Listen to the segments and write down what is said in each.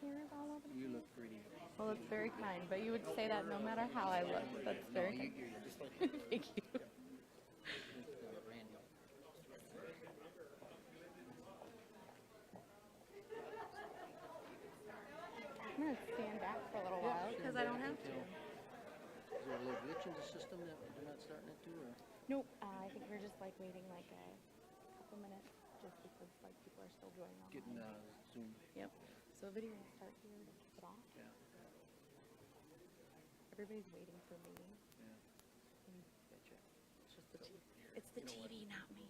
hairs all over the place? You look pretty. Well, it's very kind, but you would say that no matter how I look. That's very kind. You're just like Thank you. Randy. I'm going to stand back for a little while because I don't have to. Is there a little glitch in the system that you're not starting it to, or? Nope. I think we're just like waiting like a couple minutes just because like people are still joining on. Getting Zoom. Yep. So video will start here to kick it off. Yeah. Everybody's waiting for me. Yeah. Gotcha. It's just the TV. It's the TV, not me.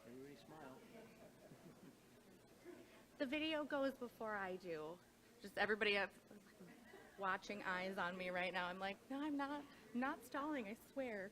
Everybody smile. The video goes before I do. Just everybody have watching eyes on me right now. I'm like, no, I'm not. I'm not stalling, I swear.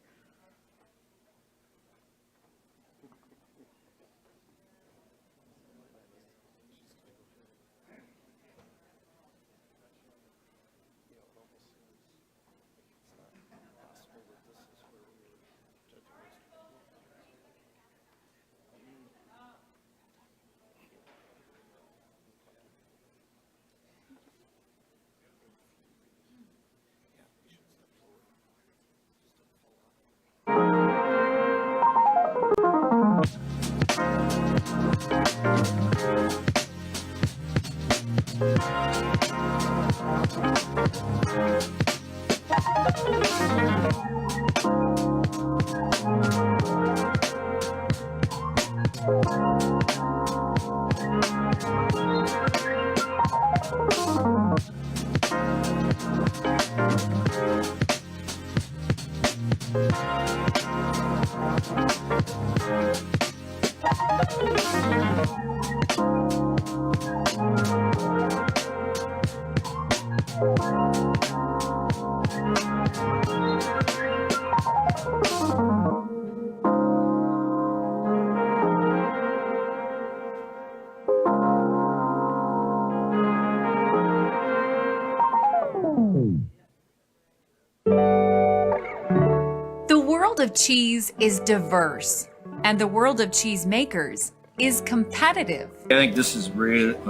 The world of cheese is diverse, and the world of cheese makers is competitive. I think this is a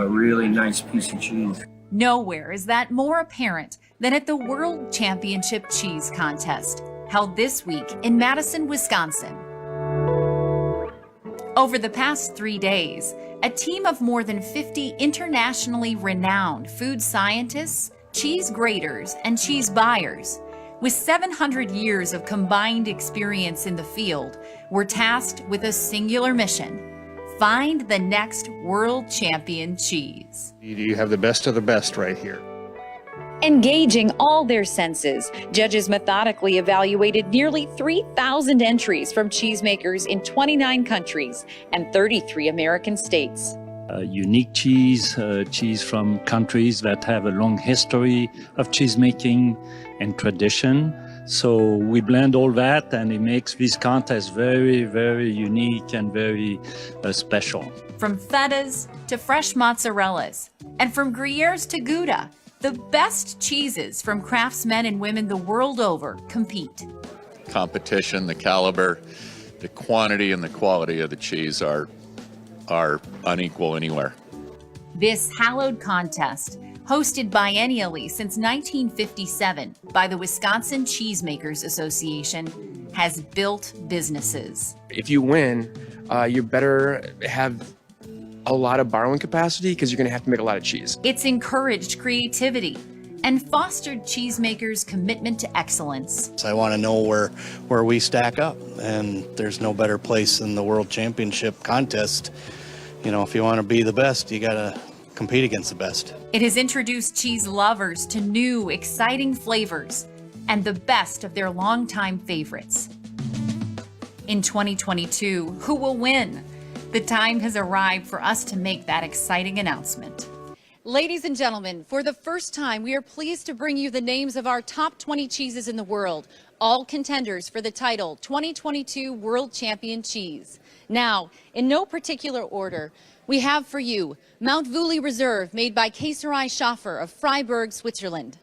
really nice piece of cheese. Nowhere is that more apparent than at the World Championship Cheese Contest, held this week in Madison, Wisconsin. Over the past 3 days, a team of more than 50 internationally renowned food scientists, cheese graders, and cheese buyers, with 700 years of combined experience in the field, were tasked with a singular mission: find the next world champion cheese. You have the best of the best right here. Engaging all their senses, judges methodically evaluated nearly 3,000 entries from cheesemakers in 29 countries and 33 American states. Unique cheese, cheese from countries that have a long history of cheese making and tradition. So we blend all that, and it makes this contest very, very unique and very special. From fetas to fresh mozzarellas, and from Gruyères to Gouda, the best cheeses from craftsmen and women the world over compete. Competition, the caliber, the quantity and the quality of the cheese are unequal anywhere. This hallowed contest, hosted biennially since 1957 by the Wisconsin Cheesemakers Association, has built businesses. If you win, you better have a lot of borrowing capacity because you're going to have to make a lot of cheese. It's encouraged creativity and fostered cheesemakers' commitment to excellence. I want to know where we stack up, and there's no better place than the World Championship contest. You know, if you want to be the best, you got to compete against the best. It has introduced cheese lovers to new, exciting flavors and the best of their longtime favorites. In 2022, who will win? The time has arrived for us to make that exciting announcement. Ladies and gentlemen, for the first time, we are pleased to bring you the names of our top 20 cheeses in the world, all contenders for the title 2022 World Champion Cheese. Now, in no particular order, we have for you Mount Vully Reserve, made by Käserei Schaffer of Freiburg, Switzerland.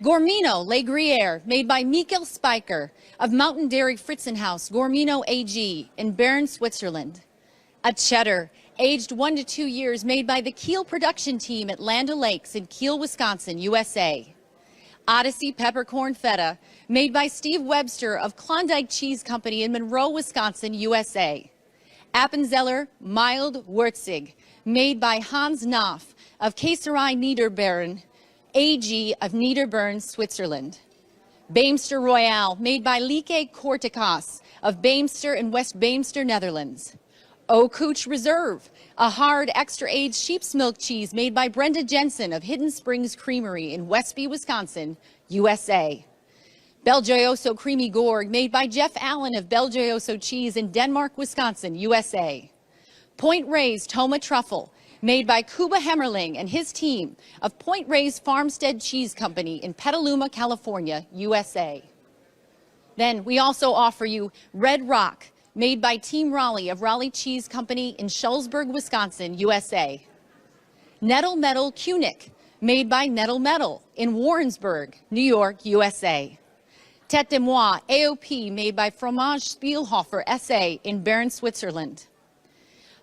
Gormino Le Gruyere, made by Mikkel Speicher of Mountain Dairy Fritzenhaus, Gormino AG in Bern, Switzerland. A cheddar, aged 1 to 2 years, made by the Kiel production team at Land O'Lakes in Kiel, Wisconsin, USA. Odyssey Peppercorn Feta, made by Steve Webster of Klondike Cheese Company in Monroe, Wisconsin, USA. Appenzeller Mild Würzig, made by Hans Knopf of Käserei Niederbern, AG of Niederbern, Switzerland. Beemster Royale, made by Lieke Kortekos of Beemster in West Beemster, Netherlands. O'Cooch Reserve, a hard extra-aged sheep's milk cheese made by Brenda Jensen of Hidden Springs Creamery in Westby, Wisconsin, USA. Belgioioso Creamy Gorg, made by Jeff Allen of Belgioioso Cheese in Denmark, Wisconsin, USA. Point Reyes Toma Truffle, made by Kuba Hemmerling and his team of Point Reyes Farmstead Cheese Company in Petaluma, California, USA. Then we also offer you Red Rock, made by Team Raleigh of Raleigh Cheese Company in Shullsburg, Wisconsin, USA. Nettle Metal Kunick, made by Nettle Metal in Warrensburg, New York, USA. Tête de Moi AOP, made by Fromage Spielhofer SA in Bern, Switzerland.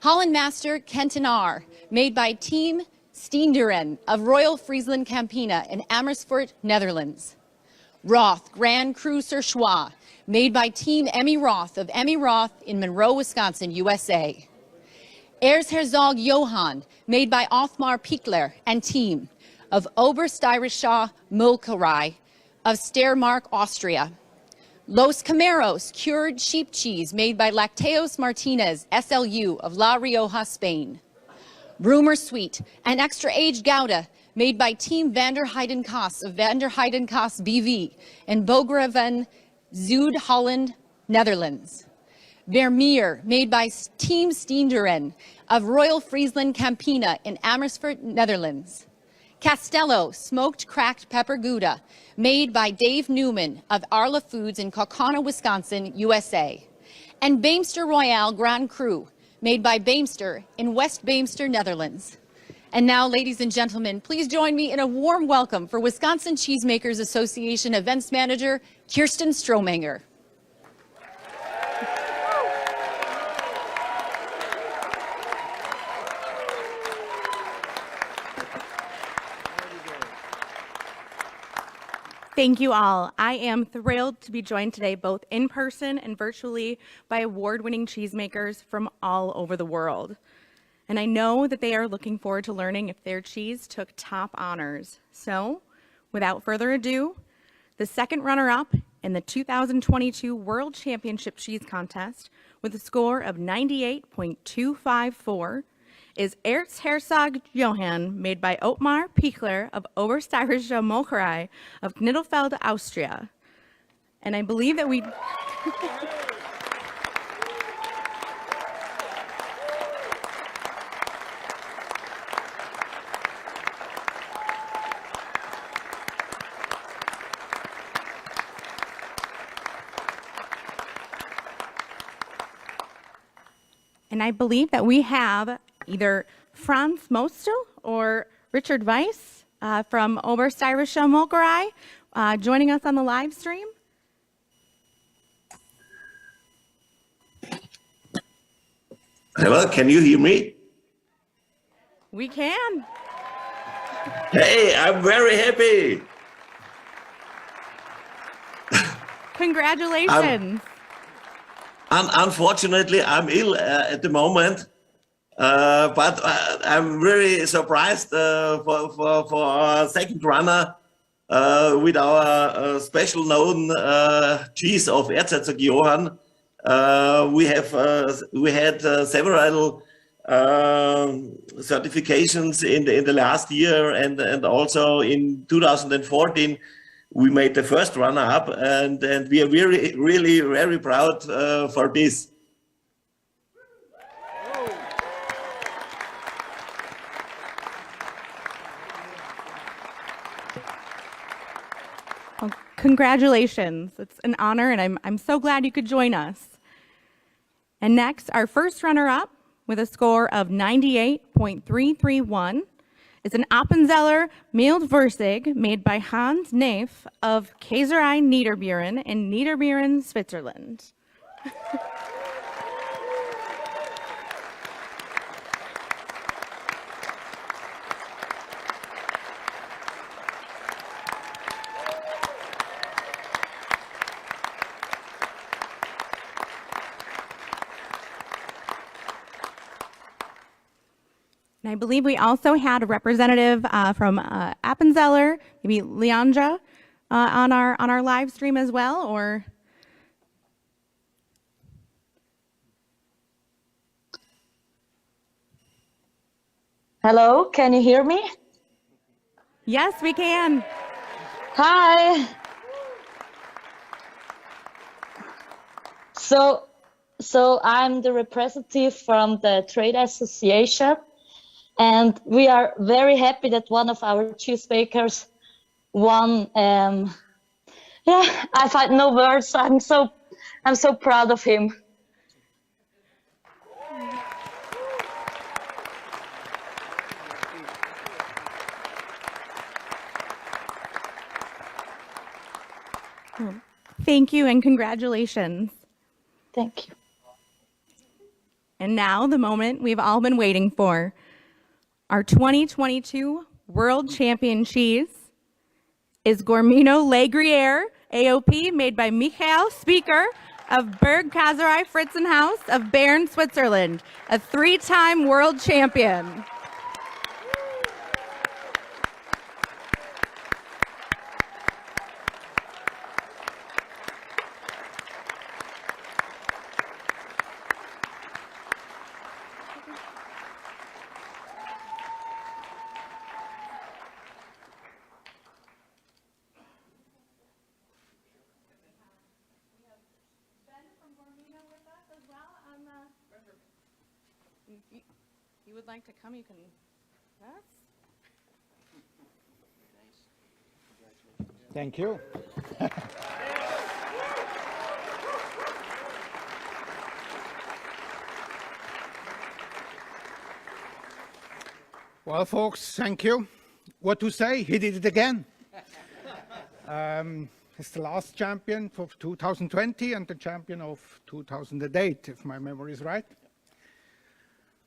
Hollandmaster Kentenaar, made by Team Steenderen of Royal Friesland Campina in Amersfoort, Netherlands. Roth Grand Cru sur Choix, made by Team Emmy Roth of Emmy Roth in Monroe, Wisconsin, USA. Erzherzog Johann, made by Othmar Pichler and team of Obersteirische Molkerei of Steiermark, Austria. Los Cameros cured sheep cheese, made by Lacteos Martinez, SLU of La Rioja, Spain. Rumor Sweet, an extra-aged Gouda, made by Team Vander Heidenkaas of Vander Heidenkaas BV in Bograven, Zuid-Holland, Netherlands. Vermeer, made by Team Steenderen of Royal Friesland Campina in Amersfoort, Netherlands. Castello Smoked Cracked Pepper Gouda, made by Dave Newman of Arla Foods in Kaukauna, Wisconsin, USA. And Beemster Royale Grand Cru, made by Beemster in West Beemster, Netherlands. And now, ladies and gentlemen, please join me in a warm welcome for Wisconsin Cheesemakers Association Events Manager, Kirsten Stromanger. Thank you all. I am thrilled to be joined today both in person and virtually by award-winning cheesemakers from all over the world. And I know that they are looking forward to learning if their cheese took top honors. So, without further ado, the second runner-up in the 2022 World Championship Cheese Contest with a score of 98.254 is Erzherzog Johann, made by Ottmar Pichler of Obersteirische Molkerei of Knittelfeld, Austria. And I believe that we... And I believe that we have either Franz Mostel or Richard Weiss from Obersteirische Molkerei joining us on the live stream. Hello, can you hear me? We can. Hey, I'm very happy. Congratulations. Unfortunately, I'm ill at the moment, but I'm really surprised for our second runner with our special known cheese of Erzherzog Johann. We had several certifications in the last year, and also in 2014. We made the first runner-up, and we are really very proud for this. Well, congratulations. It's an honor, and I'm so glad you could join us. And next, our first runner-up with a score of 98.331 is an Appenzeller Mildwürstig made by Hans Neef of Käserei Niederburen in Niederburen, Switzerland. And I believe we also had a representative from Appenzeller, maybe Leandra, on our live stream as well, or? Hello, can you hear me? Yes, we can. Hi. So I'm the representative from the trade association, and we are very happy that one of our cheese bakers won. Yeah, I find no words. I'm so proud of him. Thank you and congratulations. Thank you. And now the moment we've all been waiting for. Our 2022 World Champion cheese is Gormino Le Gruyere AOP made by Michael Spieker of Berg Käserei Fritzenhaus of Bern, Switzerland, a 3-time world champion. You would like to come, you can. Yes. Thank you. Well, folks, thank you. What to say? He did it again. He's the last champion for 2020 and the champion of 2008, if my memory is right.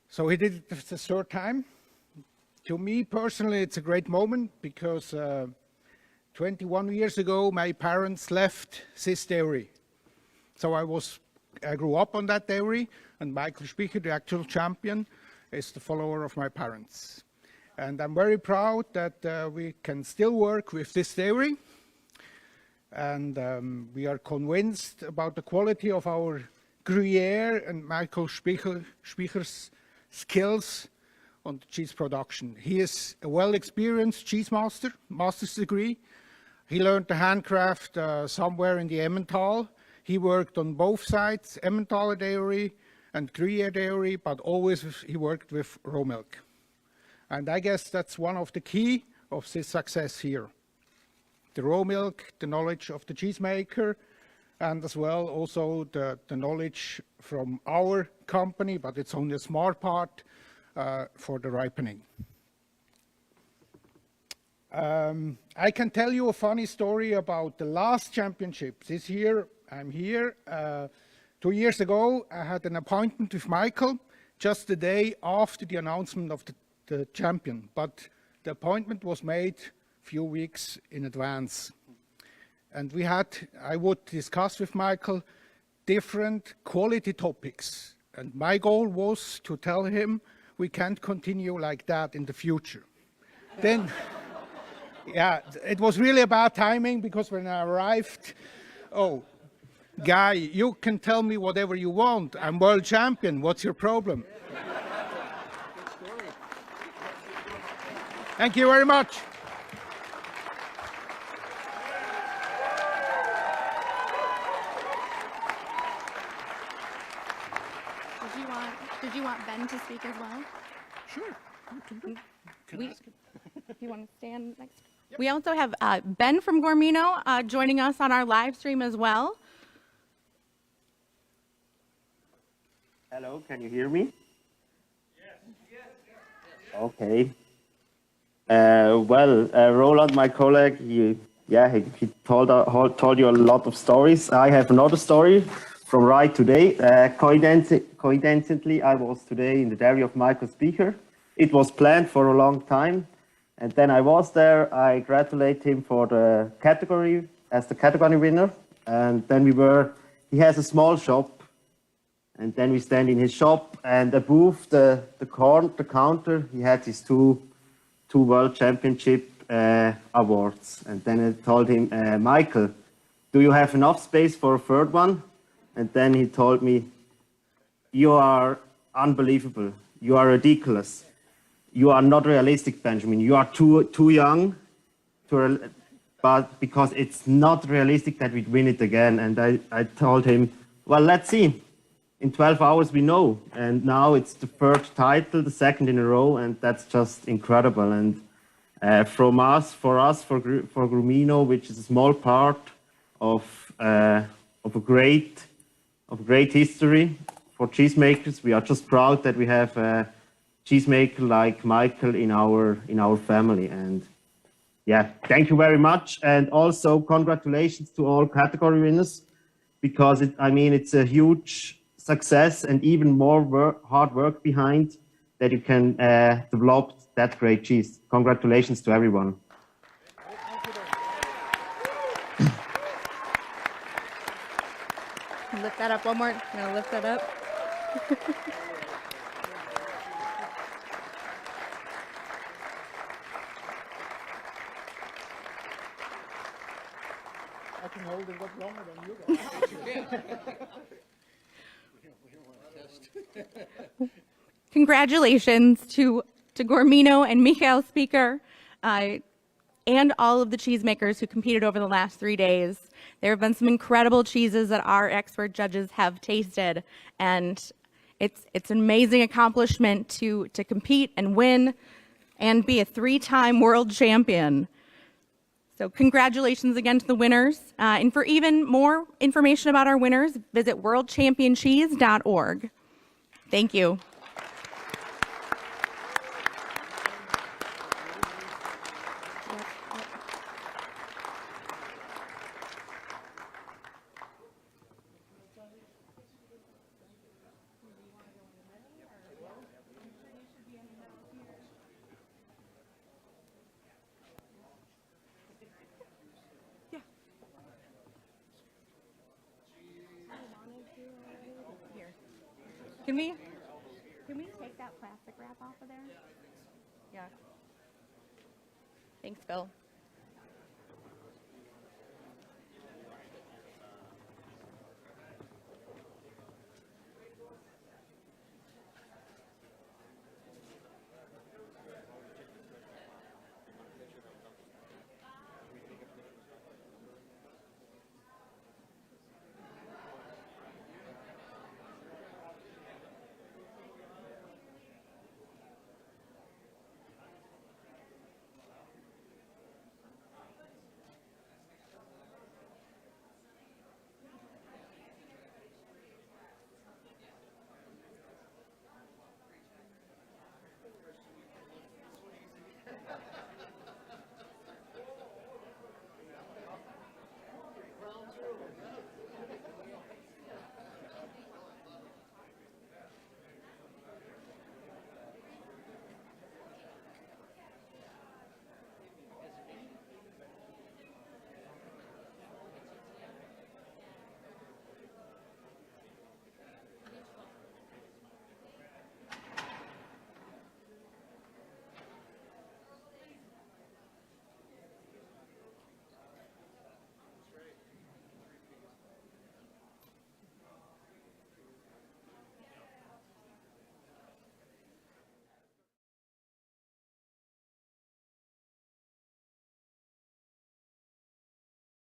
So he did it the 3rd time. To me personally, it's a great moment because 21 years ago, my parents left this dairy. So I grew up on that dairy, and Michael Spieker, the actual champion, is the follower of my parents. And I'm very proud that we can still work with this dairy. And we are convinced about the quality of our Gruyere and Michael Spieker's skills on cheese production. He is a well-experienced cheese master, master's degree. He learned the handcraft somewhere in the Emmental. He worked on both sides, Emmentaler dairy and Gruyere dairy, but always he worked with raw milk. And I guess that's one of the key of this success here. The raw milk, the knowledge of the cheesemaker, and as well also the knowledge from our company, but it's only a small part for the ripening. I can tell you a funny story about the last championship. This year, I'm here. 2 years ago, I had an appointment with Michael just the day after the announcement of the champion, but the appointment was made a few weeks in advance. And I would discuss with Michael different quality topics. And my goal was to tell him we can't continue like that in the future. Then, yeah, it was really about timing because when I arrived, oh, Guy, you can tell me whatever you want. I'm world champion. What's your problem? Thank you very much. Did you want Ben to speak as well? Sure. If you want to stand next. Yep. We also have Ben from Gormino joining us on our live stream as well. Hello, can you hear me? Yes. Okay. Roland, my colleague, he told you a lot of stories. I have another story from right today. Coincidentally, I was today in the dairy of Michael Speaker. It was planned for a long time, and then I was there. I congratulate him for the category as the category winner, and then he has a small shop. And then we stand in his shop, and above the counter, he had his two World Championship awards. And then I told him, Michael, do you have enough space for a third one? And then he told me, you are unbelievable. You are ridiculous. You are not realistic, Benjamin. You are too young, but because it's not realistic that we'd win it again. And I told him, well, let's see. In 12 hours, we know. And now it's the third title, the second in a row, and that's just incredible. And for Grumino, which is a small part of a great history for cheesemakers, we are just proud that we have a cheesemaker like Michael in our family. And yeah, thank you very much. And also congratulations to all category winners, because it's a huge success and even more hard work behind that you can develop that great cheese. Congratulations to everyone. Lift that up one more. No, lift that up. I can hold it up longer than you guys. Congratulations to Gormino and Michael Speaker and all of the cheesemakers who competed over the last 3 days. There have been some incredible cheeses that our expert judges have tasted, and it's an amazing accomplishment to compete and win and be a 3-time world champion. So congratulations again to the winners. And for even more information about our winners, visit worldchampioncheese.org. Thank you. Can we take that plastic wrap off of there? Yeah. Thanks, Phil.